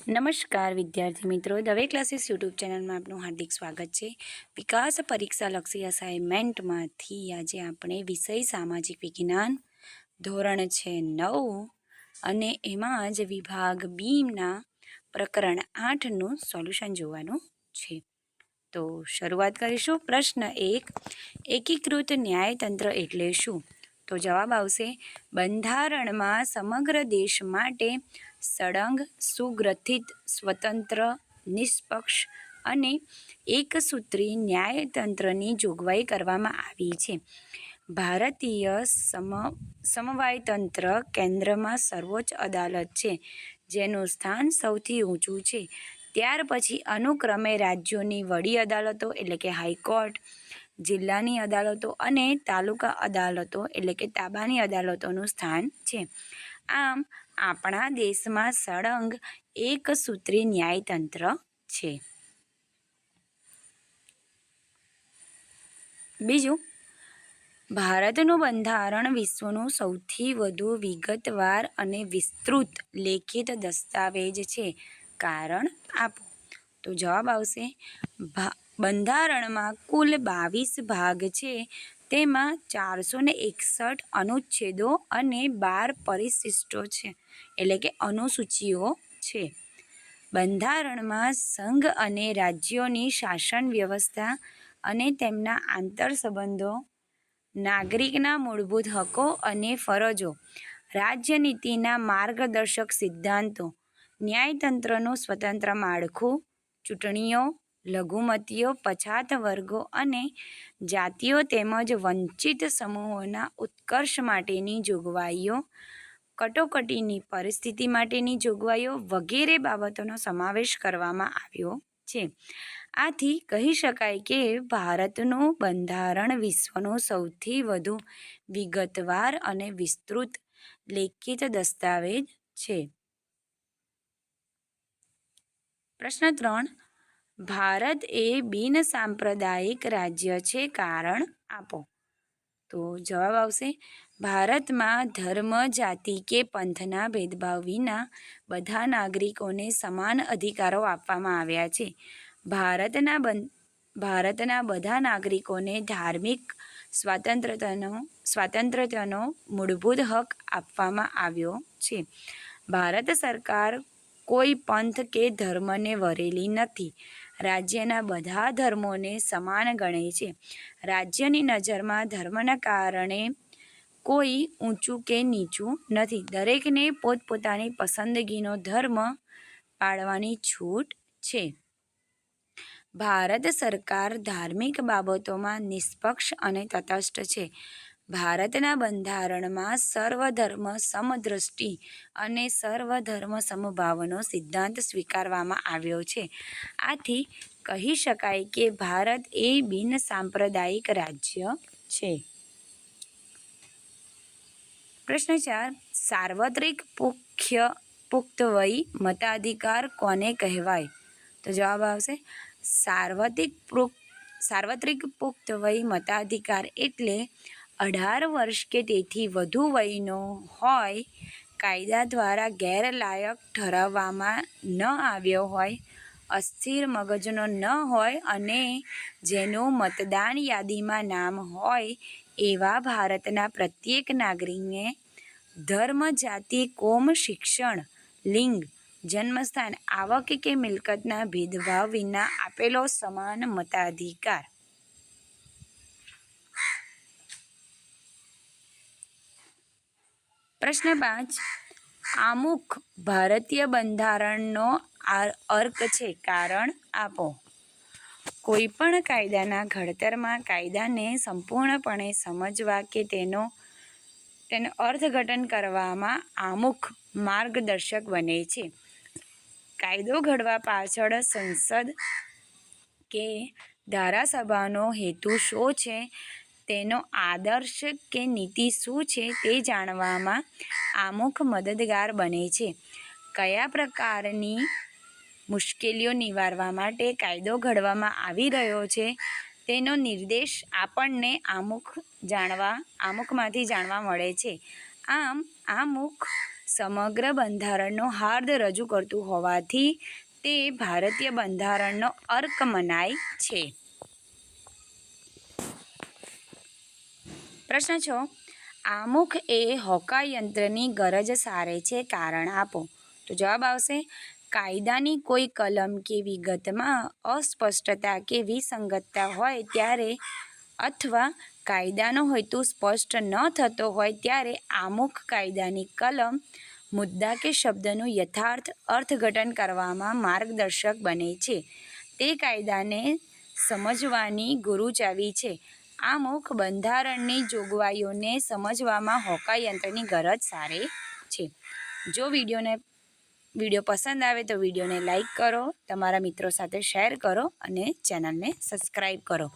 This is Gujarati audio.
નમસ્કાર વિદ્યાર્થી મિત્રો, દવે ક્લાસીસ યુટ્યુબ ચેનલમાં આપનું હાર્દિક સ્વાગત છે। વિકાસ પરીક્ષાલક્ષી અસાઇનમેન્ટમાંથી આજે આપણે વિષય સામાજિક વિજ્ઞાન ધોરણ છે 9 અને એમાં જ વિભાગ બીના પ્રકરણ 8નું સોલ્યુશન જોવાનું છે। તો શરૂઆત કરીશું। પ્રશ્ન 1, એકીકૃત ન્યાયતંત્ર એટલે શું? તો જવાબ આવશે બંધારણમાં સમગ્ર દેશ માટે સળંગ, સુગ્રથિત, સ્વતંત્ર, નિષ્પક્ષ અને એકસૂત્રી ન્યાયતંત્રની જોગવાઈ કરવામાં આવી છે। ભારતીય સમવાયતંત્ર કેન્દ્રમાં સર્વોચ્ચ અદાલત છે, જેનું સ્થાન સૌથી ઊંચું છે। ત્યાર પછી અનુક્રમે રાજ્યોની વડી અદાલતો એટલે કે હાઈકોર્ટ, જિલ્લાની અદાલતો અને તાલુકા અદાલતો એટલે કે તાબાની અદાલતોનું સ્થાન છે। આમ આપણા દેશમાં સળંગ એકસૂત્રી ન્યાયતંત્ર છે। બીજું, ભારતનું બંધારણ વિશ્વનું સૌથી વધુ વિગતવાર અને વિસ્તૃત લેખિત દસ્તાવેજ છે। કારણ આપો। તો જવાબ આવશે બંધારણમાં કુલ 22 ભાગ છે, તેમાં 461 અનુચ્છેદો અને 12 પરિશિષ્ટો છે એટલે કે અનુસૂચિઓ છે। બંધારણમાં સંઘ અને રાજ્યોની શાસન વ્યવસ્થા અને તેમના આંતરસંબંધો, નાગરિકના મૂળભૂત હકો અને ફરજો, રાજ્યનીતિના માર્ગદર્શક સિદ્ધાંતો, ન્યાયતંત્રનું સ્વતંત્ર માળખું, ચૂંટણીઓ, લઘુમતીઓ, પછાત વર્ગો અને જાતિઓ તેમજ વંચિત સમૂહોના ઉત્કર્ષ માટેની જોગવાઈઓ, કટોકટીની પરિસ્થિતિ માટેની જોગવાઈઓ વગેરે બાબતોનો સમાવેશ કરવામાં આવ્યો છે। આથી કહી શકાય કે ભારતનું બંધારણ વિશ્વનું સૌથી વધુ વિગતવાર અને વિસ્તૃત લેખિત દસ્તાવેજ છે। પ્રશ્ન 3, ભારત એ બિનસાંપ્રદાયિક રાજ્ય છે। કારણ આપો। તો જવાબ આવશે ભારતમાં ધર્મ, જાતિ કે પંથના ભેદભાવ વિના બધા નાગરિકોને સમાન અધિકારો આપવામાં આવ્યા છે। ભારતના બધા નાગરિકોને ધાર્મિક સ્વાતંત્ર્યનો મૂળભૂત હક આપવામાં આવ્યો છે। ભારત સરકાર કોઈ પંથ કે ધર્મને વરેલી નથી, રાજ્યના બધા ધર્મોને સમાન ગણે છે। રાજ્યની નજરમાં ધર્મના કારણે કોઈ ઊંચું કે નીચું નથી, દરેકને પોતપોતાની પસંદગીનો ધર્મ પાળવાની છૂટ છે। ભારત સરકાર ધાર્મિક બાબતોમાં નિષ્પક્ષ અને તટસ્થ છે। ભારતના બંધારણમાં સર્વધર્મ સમદૃષ્ટિ અને સર્વધર્મ સમભાવનો સિદ્ધાંત સ્વીકારવામાં આવ્યો છે। આથી કહી શકાય કે ભારત એ બિનસાંપ્રદાયિક રાજ્ય છે। પ્રશ્ન 4, સાર્વત્રિક પુખ્ત વય મતાધિકાર કોને કહેવાય? તો જવાબ આવશે સાર્વત્રિક પુખ્ત વય મતાધિકાર એટલે 18 વર્ષ કે તેથી વધુ વયનો હોય, કાયદા દ્વારા ગેરલાયક ઠરાવવામાં ન આવ્યો હોય, અસ્થિર મગજનો ન હોય અને જેનું મતદાર યાદીમાં નામ હોય એવા ભારતના પ્રત્યેક નાગરિકને ધર્મ, જાતિ, કોમ, શિક્ષણ, લિંગ, જન્મસ્થાન, આવક કે મિલકતના ભેદભાવ વિના આપેલો સમાન મતાધિકાર। પ્રશ્ન 5, આમુખ ભારતીય બંધારણનો અર્ક છે। કારણ આપો। કોઈપણ કાયદાના ઘડતરમાં કાયદાને સંપૂર્ણપણે સમજવા કે તેનું અર્થઘટન કરવામાં આમુખ માર્ગદર્શક બને છે। કાયદો ઘડવા પાછળ સંસદ કે ધારાસભાનો હેતુ શું છે, તેનો આદર્શ કે નીતિ શું છે તે જાણવામાં આમુખ મદદગાર બને છે। કયા પ્રકારની મુશ્કેલીઓ નિવારવા માટે કાયદો ઘડવામાં આવી રહ્યો છે તેનો નિર્દેશ આપણને આમુખમાંથી જાણવા મળે છે। આમ આમુખ સમગ્ર બંધારણનો હાર્દ રજૂ કરતું હોવાથી તે ભારતીય બંધારણનો અર્ક મનાય છે. પ્રશ્ન 6. આમુખ એ હોકાયંત્રની ગરજ સારે છે, કારણ આપો. તો જવાબ આવશે કાયદાની કોઈ કલમ કે વિગતમાં અસ્પષ્ટતા કે વિસંગતતા હોય ત્યારે અથવા કાયદાનો હેતુ સ્પષ્ટ ન થતો હોય ત્યારે આમુખ કાયદાની કલમ મુદ્દા કે શબ્દનું યથાર્થ અર્થઘટન કરવામાં માર્ગદર્શક બને છે. તે કાયદાને સમજવાની ગુરુચાવી છે. આમુખ બંધારણની જોગવાઈઓને સમજવામાં હોકાયંત્રની ગરજ સારે છે. જો વિડીયો પસંદ આવે તો વિડીયોને લાઈક કરો, તમારા મિત્રો સાથે શેર કરો અને ચેનલને સબસ્ક્રાઈબ કરો.